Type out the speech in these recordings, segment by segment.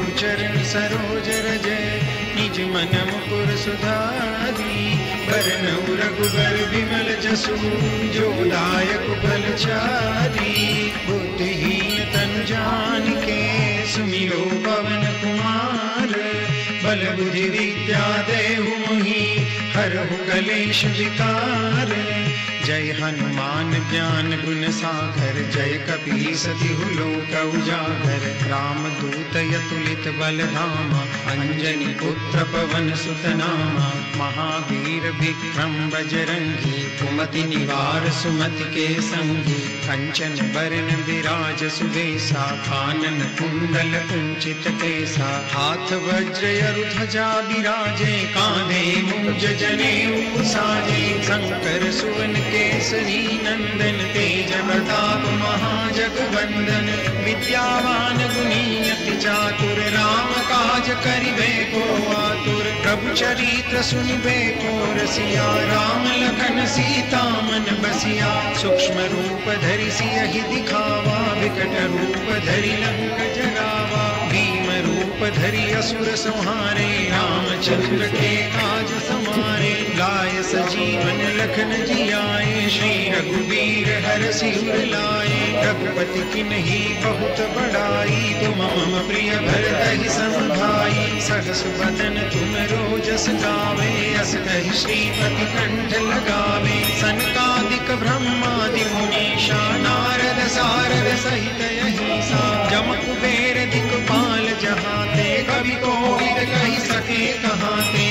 गुरु चरण सरोज रज निज मन मुकुर सुधारी बरनउँ रघुबर विमल जसु जो दायक बल चारी बुद्धिहीन तनु जानिके सुमिरो पवन कुमार बल बुद्धि विद्या देहु मोहि हरहु कलेश विकार जय हनुमान ज्ञान गुण सागर जय कपीस तिहु लोक उजागर राम दूत अतुलित बल धामा अंजनी पुत्र पवन सुत नामा महावीर विक्रम बजरंगी कुमति निवार सुमति के संगी कंचन बरन विराज सुबेसा कानन कुंडल कुंचित केसा हाथ वज्र ध्वजा बिराजे कांधे मूंज जनेऊ साजे शंकर सुवन केसरी नंदन तेज प्रताप महाजगवंदन विद्यावान गुणी अति चातुर राम काज करिबे को आतुर प्रभु चरित्र सुनिबे को रसिया राम लखन सीता मन बसिया सूक्ष्म रूप धरि सियहि दिखावा विकट रूप धरि लंक जरावा भीम रूप धरि असुर संहारे रामचंद्र के काज समारे लाय सजीवन लखन जियाए श्री रघुवीर हरषि उर लाए रघुपति किन्हीं बहुत बड़ाई तुम मम प्रिय भरत सम भाई सहस बदन तुम रोजस गावे अस कहि श्रीपति कंठ लगावे सनकादिक ब्रह्मादि मुनीषा नारद सारद सहित अहिंसा जम कुबेर दिक्पाल जहाते कवि कोविद कहि सके कहाते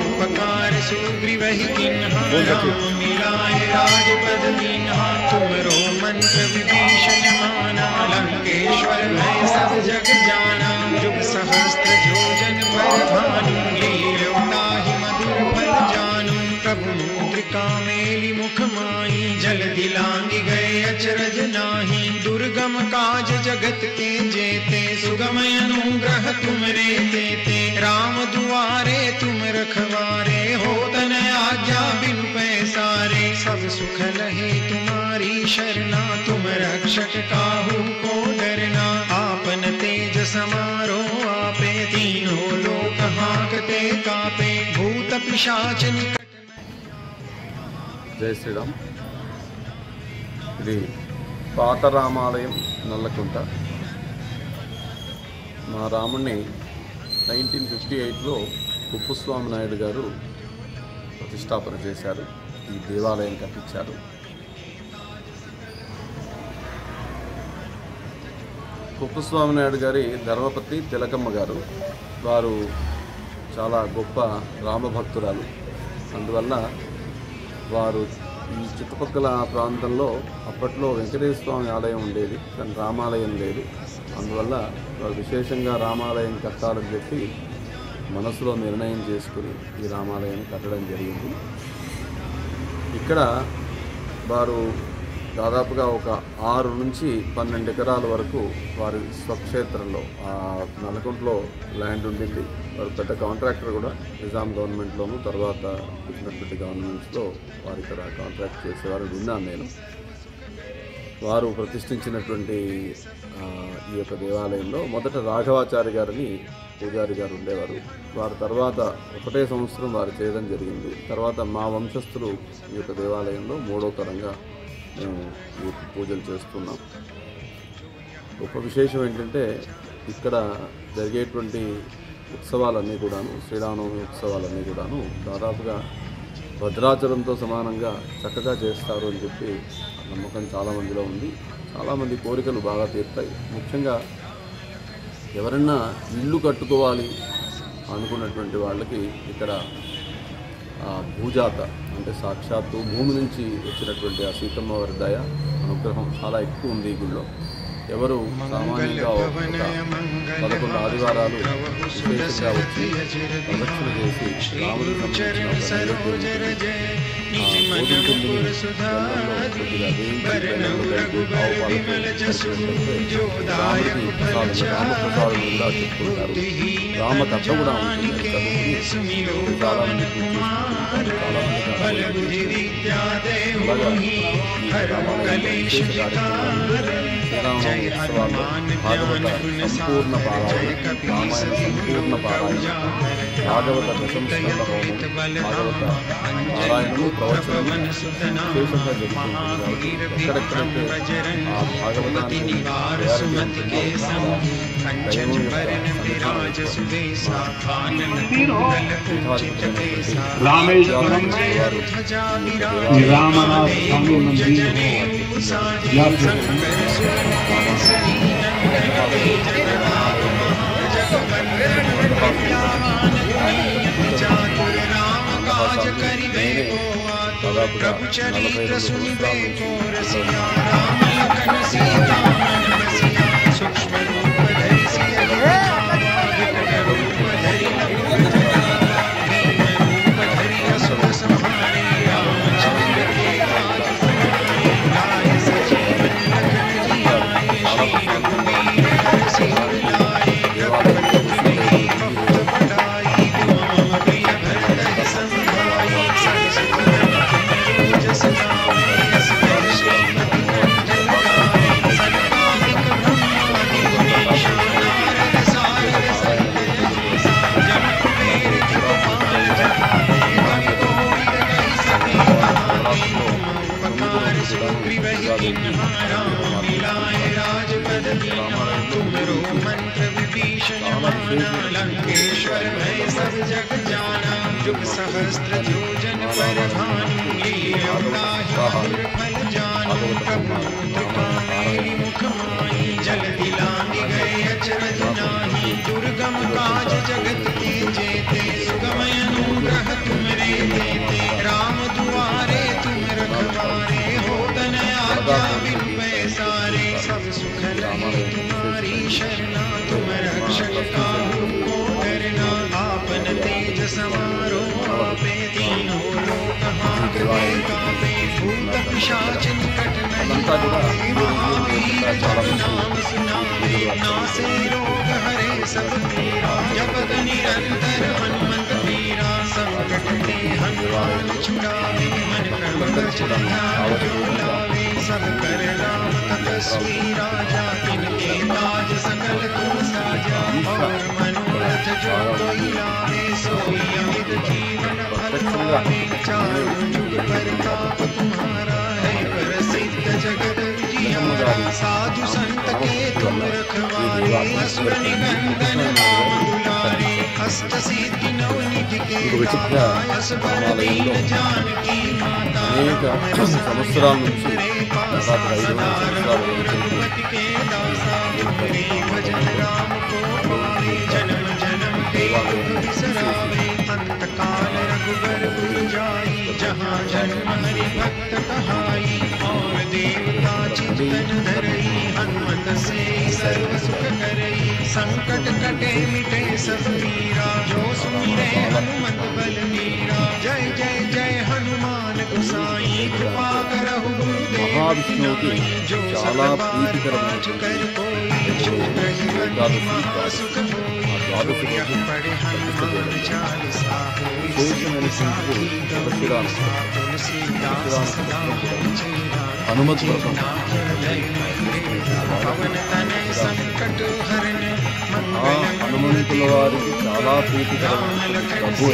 उपकार सुग्रीवहि किन्हा राम मिलाए राजपद दीन्हा तुमरो मंत्र विभीषण माना लंकेश्वर भय सब जग जाना जुग सहस्त्र योजन पर भानु लील्योताहि मधुर फल जानू प्रभु मुद्रिका मेलि मुख माई जल दिलांगी गए अचरज नाही दुर्गम काज जगत के जेते सुगम अनुग्रह तुमरे तेते राम दुआरे तुम रखवारे होत न आज्ञा बिनु पैसारे सब सुख लहे तुम्हारी शरणा तुम रक्षक काहू को डरना आपन तेज समारो आपे तीनों लोक हांकते कापे भूत पिशाच निकट जय श्रीराम ఇది పాత రామాలయం నల్లకుంట మా రాముణ్ణి 1958లో కుప్పస్వామి నాయుడు గారు ప్రతిష్టాపన చేశారు ఈ దేవాలయం కట్టించారు కుప్పస్వామి నాయుడు గారి ధర్మపత్ని తిలకమ్మ గారు వారు చాలా గొప్ప రామభక్తురాలు అందువల్ల వారు ఈ చుట్టుపక్కల ప్రాంతంలో అప్పట్లో వెంకటేశ్వర స్వామి ఆలయం ఉండేది కానీ రామాలయం లేదు అందువల్ల వారు విశేషంగా రామాలయం కట్టాలని చెప్పి మనసులో నిర్ణయం చేసుకుని ఈ రామాలయాన్ని కట్టడం జరిగింది ఇక్కడ వారు దాదాపుగా ఒక 6 నుంచి 12 ఎకరాల వరకు వారి స్వక్షేత్రంలో నల్లకుంటలో ల్యాండ్ ఉండింది వారు పెద్ద కాంట్రాక్టర్ కూడా నిజాం గవర్నమెంట్లోనూ తర్వాత వచ్చినటువంటి గవర్నమెంట్స్లో వారు ఇక్కడ కాంట్రాక్ట్ చేసేవారు విన్నాను నేను వారు ప్రతిష్ఠించినటువంటి ఈ యొక్క దేవాలయంలో మొదట రాఘవాచారి గారిని పూజారి గారు ఉండేవారు వారి తర్వాత ఒకటే సంవత్సరం వారు చేయడం జరిగింది తర్వాత మా వంశస్థులు ఈ యొక్క దేవాలయంలో 3వ తరంగా మేము ఈ పూజలు చేస్తున్నాం గొప్ప విశేషం ఏంటంటే ఇక్కడ జరిగేటువంటి ఉత్సవాలన్నీ కూడాను శ్రీరామనవమి ఉత్సవాలన్నీ కూడాను దాదాపుగా భద్రాచలంతో సమానంగా చక్కగా చేస్తారు అని చెప్పి నమ్మకం చాలామందిలో ఉంది చాలామంది కోరికలు బాగా తీరుతాయి ముఖ్యంగా ఎవరన్నా ఇల్లు కట్టుకోవాలి అనుకున్నటువంటి వాళ్ళకి ఇక్కడ భూజాత అంటే సాక్షాత్తు భూమి నుంచి వచ్చినటువంటి ఆ సీతమ్మ వారి దయ అనుగ్రహం చాలా ఎక్కువ ఉంది ఈ గుళ్ళో ఎవరు సామాన్యంగా 11 ఆదివారాలు విశేషంగా వచ్చి ప్రదక్షిణ చేసి రాముడికి రామప్రసాదం కూడా చెప్పుకుంటారు రామకథ కూడా ఉంటుంది చాలామంది రామాలయం శ్రీరామనవమి ఉత్సవాల్లో భాగవత సంపూర్ణ పారాయణ, రామాయణ సంపూర్ణ పారాయణ, భాగవత దశంస్కంద హోమం, భాగవత పారాయణము, ప్రవచనము విశేషంగా జరుగుతుంది. కాబట్టి ఎక్కడెక్కడైతే ఆ భాగవతాన్ని रामेश्वरम में रामनाथ स्वामी मंदिर हो या फिर प्रभु चरित्र सुनिबे को रसिया राम लखन सीता मन बसिया सूक्ष्म रूप धरि सिय विकट रूप धरि भीम रूप धरि असुर संहारे रामचंद्र के काज लाए सजीवन लखन जियाए श्री रघुवीर हर सिर लाए रघुपति कीन्ही बहुत बड़ाई राम प्रिय भरत संभाई सहस तुमरो मंत्र विभीषण माना लंकेश्वर भय सब जग जाना युग सहस्त्र योजन पर भानु फल जानु प्रभु मेरी मुख माही जल दिलांग गए अचरज नाही दुर्गम काज जगत के जेते सुगम अनुग्रह तुमरे देते राम दुआरे तुम रखवारे हो तन आज्ञा बिन पैसारे सब सुख लहे तुम्हारी शरणा तुम रक्षक काहू को डरना आपन तेज समारो आपे तीनों लोक हांकते कांपे भूत पिशाच निकट नहीं आए महावीर जब नाम सुनावे नासे रोग हरे सब पीरा जपत निरंतर हनुमंत वीरा संकट ते हनुमान छुड़ावे मन क्रम ध्यान जो लावे सब कर राम तपस्वी राजा तिनके ताज सकल तुम साजा और मनोरथ जो कोई लावे सोई अमित जीवन फल पावे चारों जुग परताप तुम्हारा है प्रसिद्ध जगत जियारा साधु संत के तुम रखवारे असुर निकंदन राम दुलारे अष्ट सिद्धि नव निधि के दास बर दीन जानकी माता అనేక సంవత్సరాల నుంచి దాదాపు 5 సంవత్సరాల रघुपति के दासा तुम्हारे भजन राम को पावे जन्म जन्म के दुख बिसरावे अंत काल रघुबर पुर जाई जहाँ जन्म हरि भक्त कहाई और देवता चिंतन धरई हनुमत से सर्व सुख करई संकट कटे मिटे सब पीरा जो सुमिरे हनुमत बलवीरा जय जय जय हनुमान गोसाई कृपा करहु गुरुदेव మహావిష్ణువుకి చాలా ప్రీతికరమైన महासुख पढ़े हनुमान चालीसा హనుమత్ వ్రతం पवन तनय संकट हरण హనుమంతుల వారికి చాలా ప్రీతికరమైన ప్రభు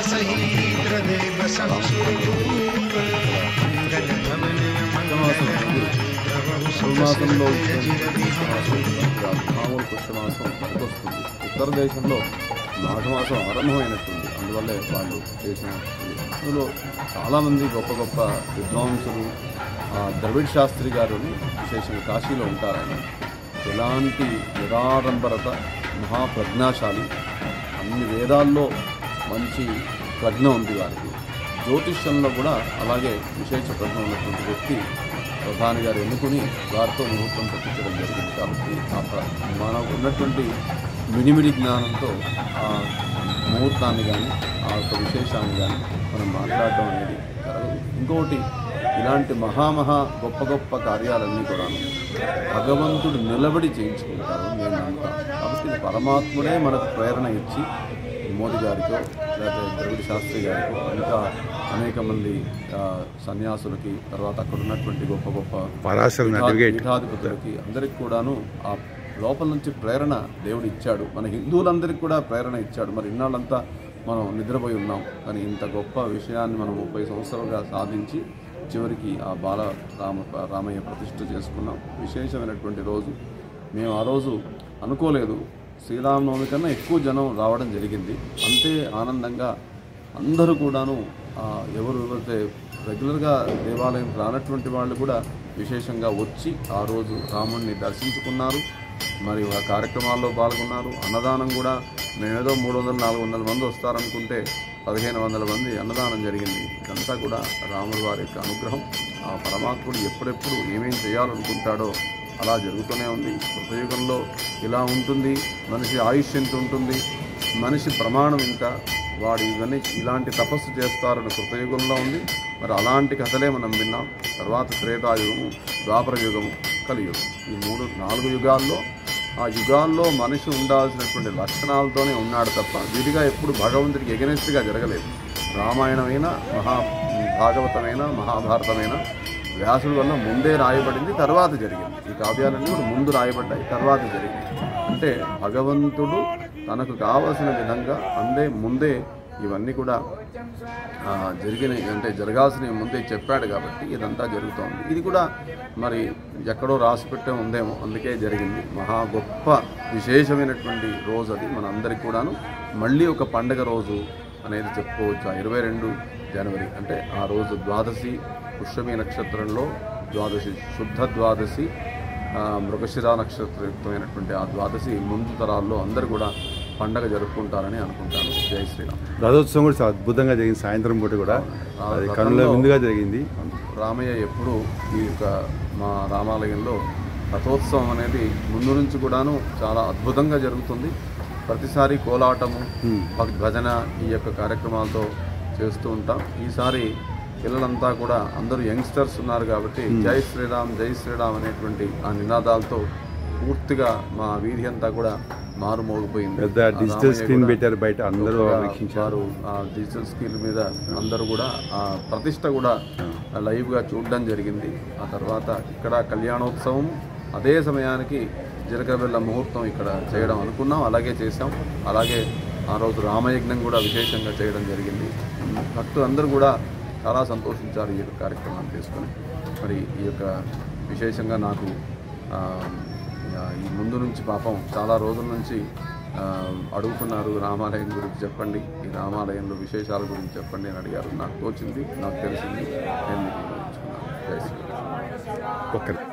सहित हृदय बसहु सुरभूप मंगल भवन పుష్యమాసంలో మామూలు పుష్యమాసం వస్తుంది. ఉత్తర దేశంలో మాఘమాసం ఆరంభమైనట్టుంది. అందువల్లే వాళ్ళు చేసిన అందులో చాలామంది గొప్ప గొప్ప విద్వాంసులు ద్రవిడ్ శాస్త్రి గారుని విశేషంగా కాశీలో ఉంటారు. ఆయన ఎలాంటి నిరాడంబరత, మహాప్రజ్ఞాశాలి, అన్ని వేదాల్లో మంచి ప్రజ్ఞ ఉంది వారికి. జ్యోతిష్యంలో కూడా అలాగే విశేష ప్రజ్ఞ ఉన్నటువంటి వ్యక్తి ప్రధాని గారు ఎన్నుకుని వారితో ముహూర్తం పెట్టించడం జరిగింది. కాబట్టి మనకు ఉన్నటువంటి మిడిమిడి జ్ఞానంతో ఆ ముహూర్తాన్ని కానీ ఆ యొక్క విశేషాన్ని కానీ మనం మాట్లాడటం అనేది జరగదు. ఇంకొకటి, ఇలాంటి గొప్ప గొప్ప కార్యాలన్నీ కూడా భగవంతుడు నిలబడి చేయించుకుంటారు నేను నమ్ముతాను. కాబట్టి పరమాత్ముడే మనకు ప్రేరణ ఇచ్చి మోదీ గారికో లేకపోతే ద్రవిడ శాస్త్రి గారికో ఇంకా అనేక మంది సన్యాసులకి, తర్వాత అక్కడ ఉన్నటువంటి గొప్ప గొప్ప పీఠాధిపతులకి అందరికి కూడాను ఆ లోపల నుంచి ప్రేరణ దేవుడు ఇచ్చాడు. మన హిందువులందరికీ కూడా ప్రేరణ ఇచ్చాడు. మరి ఇన్నాళ్ళంతా మనం నిద్రపోయి ఉన్నాం, కానీ ఇంత గొప్ప విషయాన్ని మనం 30 సంవత్సరాలుగా సాధించి చివరికి ఆ రామయ్య ప్రతిష్ఠ చేసుకున్నాం. విశేషమైనటువంటి రోజు. మేము ఆ రోజు అనుకోలేదు, శ్రీరామనవమి కన్నా ఎక్కువ జనం రావడం జరిగింది. అంతే ఆనందంగా అందరూ కూడాను ఎవరైతే రెగ్యులర్గా దేవాలయం రానటువంటి వాళ్ళు కూడా విశేషంగా వచ్చి ఆ రోజు రాముడిని దర్శించుకున్నారు. మరి ఆ కార్యక్రమాల్లో పాల్గొన్నారు. అన్నదానం కూడా మేమేదో 300-400 మంది వస్తారనుకుంటే 1500 మంది అన్నదానం జరిగింది. ఇదంతా కూడా రాముల వారి యొక్క అనుగ్రహం. ఆ పరమాత్ముడు ఎప్పుడెప్పుడు ఏమేం చేయాలనుకుంటాడో అలా జరుగుతూనే ఉంది. కృతయుగంలో ఇలా ఉంటుంది, మనిషి ఆయుష్ ఎంత ఉంటుంది, మనిషి ప్రమాణం ఇంత, వాడు ఇవన్నీ ఇలాంటి తపస్సు చేస్తారని కృతయుగంలో ఉంది. మరి అలాంటి కథలే మనం విన్నాం. తర్వాత త్రేతాయుగము, ద్వాపర యుగము, కలియుగం. ఈ 3-4 యుగాల్లో ఆ యుగాల్లో మనిషి ఉండాల్సినటువంటి లక్షణాలతోనే ఉన్నాడు తప్ప విడిగా ఎప్పుడు భగవంతుడికి ఎగనెస్ట్గా జరగలేదు. రామాయణమైనా, భాగవతమైనా, మహాభారతమైనా వ్యాసుడి వల్ల ముందే రాయబడింది, తర్వాత జరిగింది. ఈ కావ్యాలన్నీ కూడా ముందు రాయబడ్డాయి, తర్వాత జరిగింది. అంటే భగవంతుడు తనకు కావలసిన విధంగా ముందే ఇవన్నీ కూడా జరిగినాయి, అంటే జరగాల్సినవి ముందే చెప్పాడు కాబట్టి ఇదంతా జరుగుతోంది. ఇది కూడా మరి ఎక్కడో రాసి పెట్టే ఉందేమో, అందుకే జరిగింది. మహా గొప్ప విశేషమైనటువంటి రోజు అది మనందరికీ కూడాను. మళ్ళీ ఒక పండగ రోజు అనేది చెప్పుకోవచ్చు. 22 జనవరి అంటే ఆ రోజు ద్వాదశి, పుష్యమి నక్షత్రంలో ద్వాదశి, శుద్ధ ద్వాదశి, మృగశిర నక్షత్రయుక్తమైనటువంటి ఆ ద్వాదశి ముందు తరాల్లో అందరూ కూడా పండగ జరుపుకుంటారని అనుకుంటాను. జై శ్రీరామ్. రథోత్సవం కూడా చాలా అద్భుతంగా జరిగింది. సాయంత్రం పూట కూడా కనుల విందుగా జరిగింది. రామయ్య ఎప్పుడు ఈ యొక్క మా రామాలయంలో రథోత్సవం అనేది ముందు నుంచి కూడాను చాలా అద్భుతంగా జరుగుతుంది. ప్రతిసారి కోలాటము, భజన ఈ యొక్క కార్యక్రమాలతో చేస్తూ ఉంటాం. ఈసారి పిల్లలంతా కూడా అందరూ యంగ్స్టర్స్ ఉన్నారు కాబట్టి జై శ్రీరామ్, జై శ్రీరామ్ అనేటువంటి ఆ నినాదాలతో పూర్తిగా మా వీధి అంతా కూడా మారుమోగిపోయింది. పెద్ద డిజిటల్ స్క్రీన్ పెట్టారు బయట, అందరూ వీక్షించారు. ఆ డిజిటల్ స్క్రీన్ మీద అందరూ కూడా ఆ ప్రతిష్ట కూడా లైవ్గా చూడడం జరిగింది. ఆ తర్వాత ఇక్కడ కళ్యాణోత్సవం, అదే సమయానికి జీలకర్ర ముహూర్తం ఇక్కడ చేయడం అనుకున్నాం, అలాగే చేసాం. అలాగే ఆ రోజు రామయజ్ఞం కూడా విశేషంగా చేయడం జరిగింది. భక్తులు అందరూ కూడా చాలా సంతోషించారు ఈ యొక్క కార్యక్రమాన్ని తీసుకొని. మరి ఈ యొక్క విశేషంగా నాకు ఈ ముందు నుంచి పాపం చాలా రోజుల నుంచి అడుగుతున్నారు, రామాలయం గురించి చెప్పండి, ఈ రామాలయంలో విశేషాల గురించి చెప్పండి అని అడిగారు. నాకు తోచింది, నాకు తెలిసింది, నేను మీకు వివరించుకున్నాను. జై శ్రీరామ్.